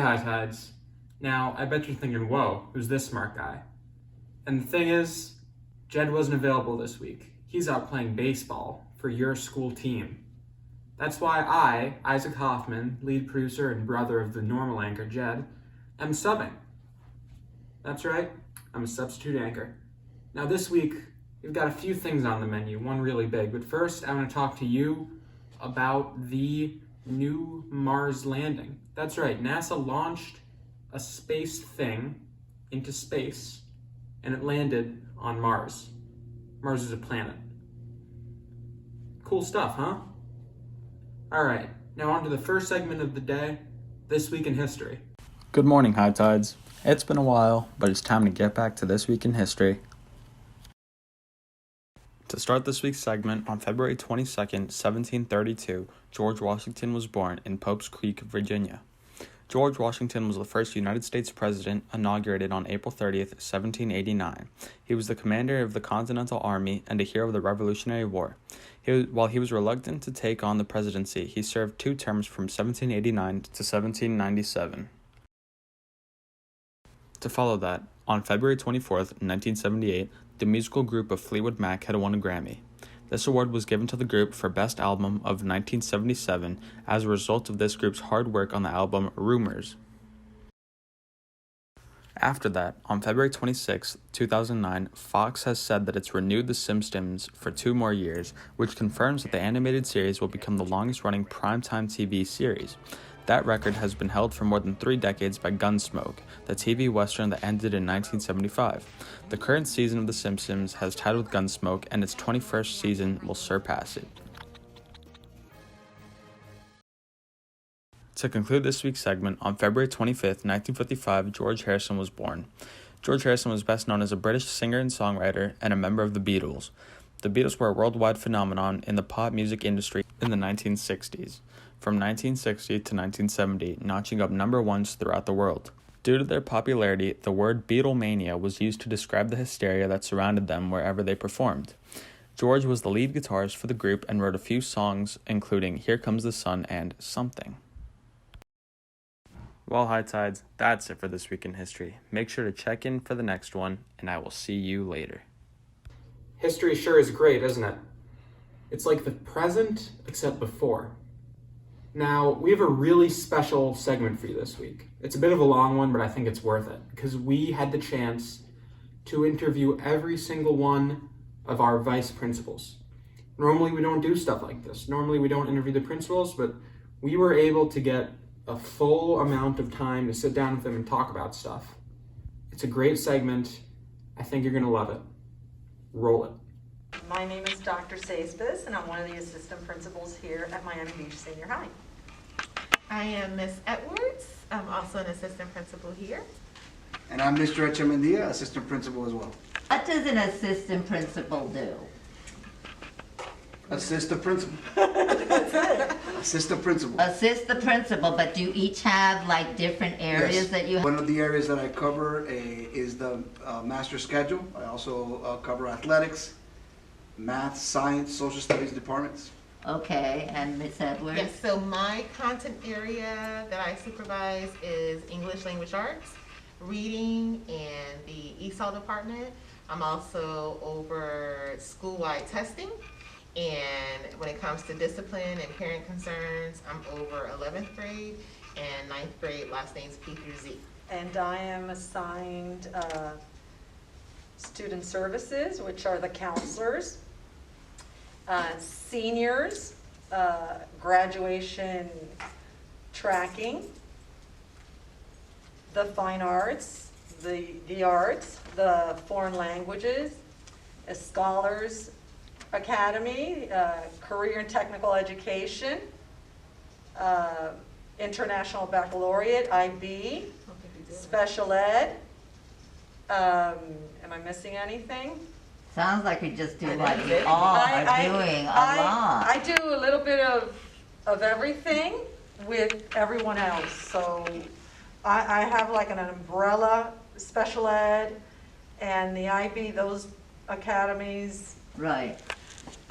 High Tides. Now, I bet you're thinking, whoa, who's this smart guy? And the thing is, Jed wasn't available this week. He's out playing baseball for your school team. That's why I, Isaac Hoffman, lead producer and brother of the normal anchor Jed, am subbing. That's right, I'm a substitute anchor. Now this week, we've got a few things on the menu, one really big, but first I want to talk to you about the new Mars landing. That's right, NASA launched a space thing into space, and it landed on Mars. Mars is a planet. Cool stuff, huh? All right, now on to the first segment of the day, This Week in History. Good morning, High Tides. It's been a while, but it's time to get back to This Week in History. To start this week's segment, on February 22nd, 1732, George Washington was born in Pope's Creek, Virginia. George Washington was the first United States president, inaugurated on April 30th, 1789. He was the commander of the Continental Army and a hero of the Revolutionary War. While he was reluctant to take on the presidency, he served 2 terms from 1789 to 1797. To follow that, on February 24th, 1978, the musical group of Fleetwood Mac had won a Grammy. This award was given to the group for Best Album of 1977 as a result of this group's hard work on the album Rumors. After that, on February 26, 2009, Fox has said that it's renewed The Simpsons for 2 more years, which confirms that the animated series will become the longest-running primetime TV series. That record has been held for more than 3 decades by Gunsmoke, the TV western that ended in 1975. The current season of The Simpsons has tied with Gunsmoke, and its 21st season will surpass it. To conclude this week's segment, on February 25th, 1955, George Harrison was born. George Harrison was best known as a British singer and songwriter and a member of the Beatles. The Beatles were a worldwide phenomenon in the pop music industry in the 1960s. From 1960 to 1970, notching up number ones throughout the world. Due to their popularity, the word Beatlemania was used to describe the hysteria that surrounded them wherever they performed. George was the lead guitarist for the group and wrote a few songs, including Here Comes the Sun and Something. Well, High Tides, that's it for This Week in History. Make sure to check in for the next one, and I will see you later. History sure is great, isn't it? It's like the present, except before. Now, we have a really special segment for you this week. It's a bit of a long one, but I think it's worth it, because we had the chance to interview every single one of our vice principals. Normally, we don't do stuff like this. Normally, we don't interview the principals, but we were able to get a full amount of time to sit down with them and talk about stuff. It's a great segment. I think you're going to love it. Roll it. My name is Dr. Saisbis, and I'm one of the assistant principals here at Miami Beach Senior High. I am Miss Edwards. I'm also an assistant principal here. And I'm Mr. Echemendia, assistant principal as well. What does an assistant principal do? Assist the principal. Assist the principal. Assist the principal, but do you each have like different areas Yes. that you have? One of the areas that I cover is the master schedule. I also cover athletics, math, science, social studies departments. Okay, and Miss Edwards? Yes, so my content area that I supervise is English Language Arts, reading, and the ESOL department. I'm also over school-wide testing. And when it comes to discipline and parent concerns, I'm over 11th grade and 9th grade, last names P through Z. And I am assigned student services, which are the counselors, seniors, graduation tracking, the fine arts, the arts, the foreign languages, a scholars academy, career and technical education, international baccalaureate, IB, special ed. Am I missing anything? Sounds like you just do I like think you it- all I- are I- doing a I- lot. I do a little bit of everything with everyone else. So I have like an umbrella special ed and the IB, those academies. Right.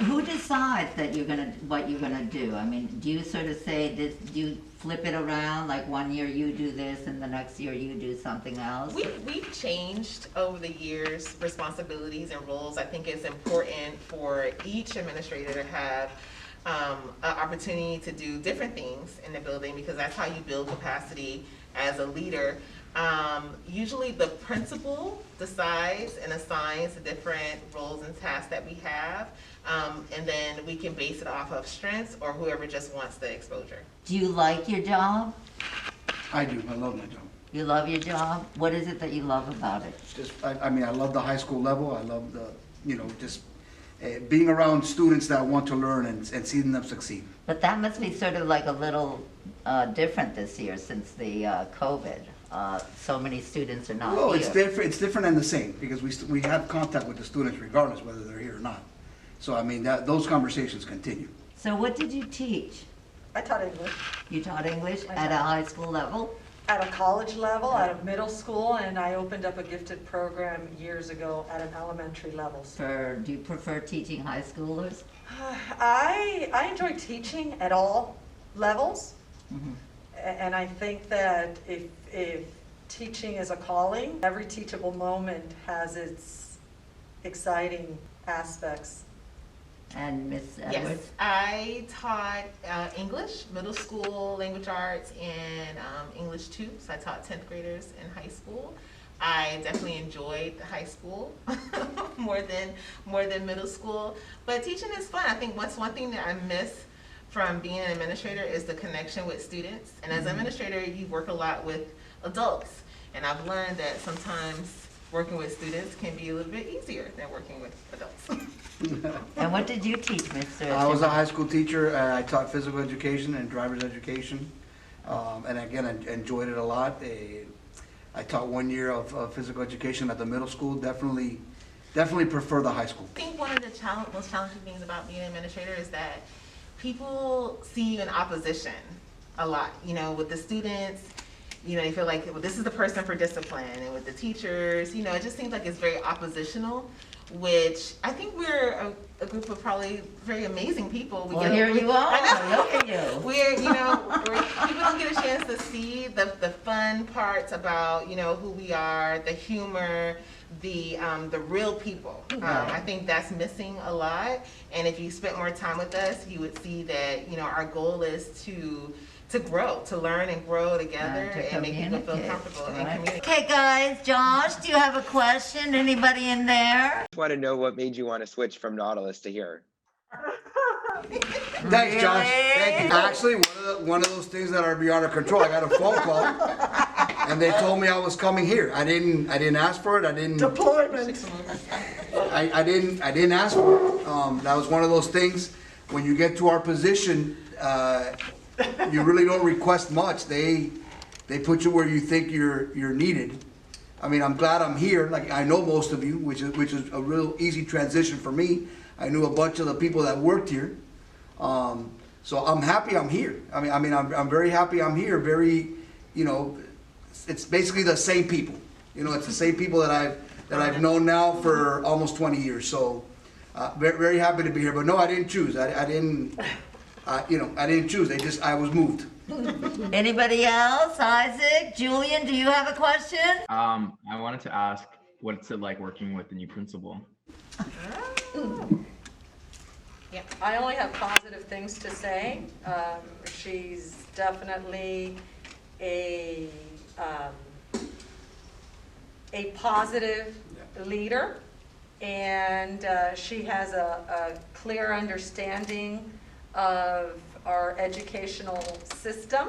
Who decides that what you're gonna do? I mean, do you sort of say this, do you flip it around, like one year you do this and the next year you do something else? We've changed over the years responsibilities and roles. I think it's important for each administrator to have an opportunity to do different things in the building, because that's how you build capacity as a leader. Usually the principal decides and assigns the different roles and tasks that we have, and then we can base it off of strengths or whoever just wants the exposure. Do you like your job? I do, I love my job. You love your job? What is it that you love about it? Just, I mean, I love the high school level, I love the, just being around students that want to learn and seeing them succeed. But that must be sort of like a little different this year since the COVID. So many students are not Well, here. it's different and the same, because we have contact with the students regardless whether they're here or not. So, I mean, those conversations continue. So what did you teach? I taught English You taught English at a high school level? at a college level, at a middle school, and I opened up a gifted program years ago at an elementary level. So Do you prefer teaching high schoolers? I enjoy teaching at all levels. Mhm. And I think that if teaching is a calling, every teachable moment has its exciting aspects. And Miss Yes, Edwards? I taught English, middle school, language arts, and English too. So I taught 10th graders in high school. I definitely enjoyed high school more than middle school. But teaching is fun. I think one thing that I miss from being an administrator is the connection with students. And as an administrator, you work a lot with adults. And I've learned that sometimes working with students can be a little bit easier than working with adults. And what did you teach, Mr.? I was a high school teacher, I taught physical education and driver's education. And again, I enjoyed it a lot. I taught 1 year of physical education at the middle school, definitely prefer the high school. I think one of the most challenging things about being an administrator is that people see you in opposition a lot. With the students, you feel like, well, this is the person for discipline, and with the teachers, it just seems like it's very oppositional, which I think we're a group of probably very amazing people. Well, here you are. I know. Look at you. People don't get a chance to see the fun parts about, who we are, the humor, the real people. I think that's missing a lot. And if you spent more time with us, you would see that, our goal is to grow, to learn and grow together and make people feel comfortable and communicate. Okay, guys, Josh, do you have a question? Anybody in there? I want to know what made you want to switch from Nautilus to here. Thanks, Josh. Thank you. Actually, one of those things that are beyond our control. I got a phone call, and they told me I was coming here. I didn't ask for it. I didn't. Deployment. I didn't ask for it. That was one of those things. When you get to our position, you really don't request much. They put you where you think you're needed. I mean, I'm glad I'm here. Like, I know most of you, which is a real easy transition for me. I knew a bunch of the people that worked here. So I'm happy I'm here. I'm very happy I'm here. Very, it's basically the same people. It's the same people that I've known now for almost 20 years. So very, very happy to be here. But no, I didn't choose. I didn't choose. I was moved. Anybody else? Isaac, Julian, do you have a question? I wanted to ask, what's it like working with the new principal? Yeah, I only have positive things to say. She's definitely a positive leader, and she has a clear understanding of our educational system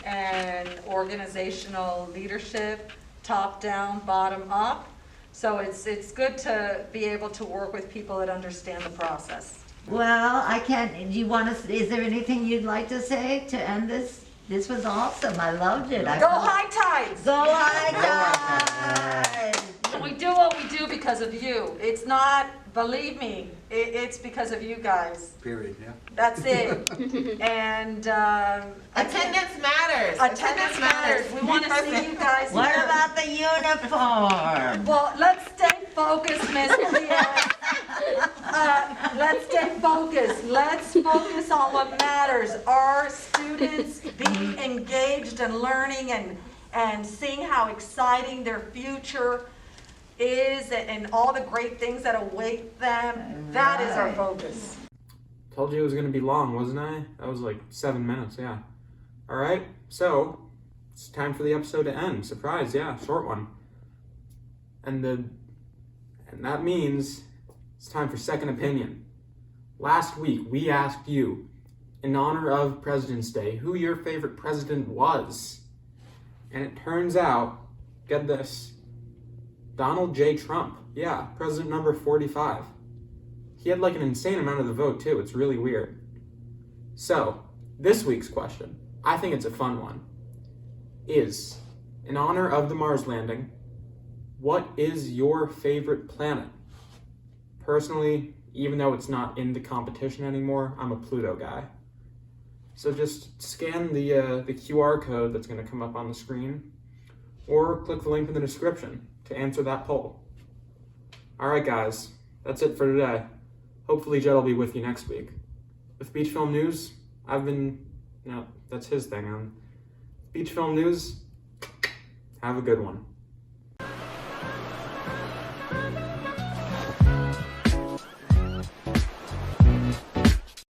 and organizational leadership, top down, bottom up. So it's good to be able to work with people that understand the process. Well, is there anything you'd like to say to end this? This was awesome. I loved it. Go High Tides! Go High Tides! We do what we do because of you. It's not, believe me, it's because of you guys. Period. Yeah. That's it. And Attendance matters. attendance matters. We want to see you guys What here. about the uniform? Well, let's stay focused, Miss Diaz. let's stay focused. Let's focus on what matters. Our students being engaged and learning and seeing how exciting their future is and all the great things that await them. That is our Right. focus. Told you it was gonna be long, wasn't I? That was like 7 minutes, yeah. All right, so it's time for the episode to end. Surprise, yeah, short one. And that means it's time for second opinion. Last week we asked you, in honor of President's Day, who your favorite president was. And it turns out, get this, Donald J. Trump. Yeah, president number 45. He had like an insane amount of the vote too. It's really weird. So, this week's question, I think it's a fun one, is, in honor of the Mars landing, what is your favorite planet? Personally, even though it's not in the competition anymore, I'm a Pluto guy. So just scan the QR code that's going to come up on the screen, or click the link in the description to answer that poll. All right, guys, that's it for today. Hopefully Jed will be with you next week. With Beach Film News, that's his thing. Beach Film News, have a good one.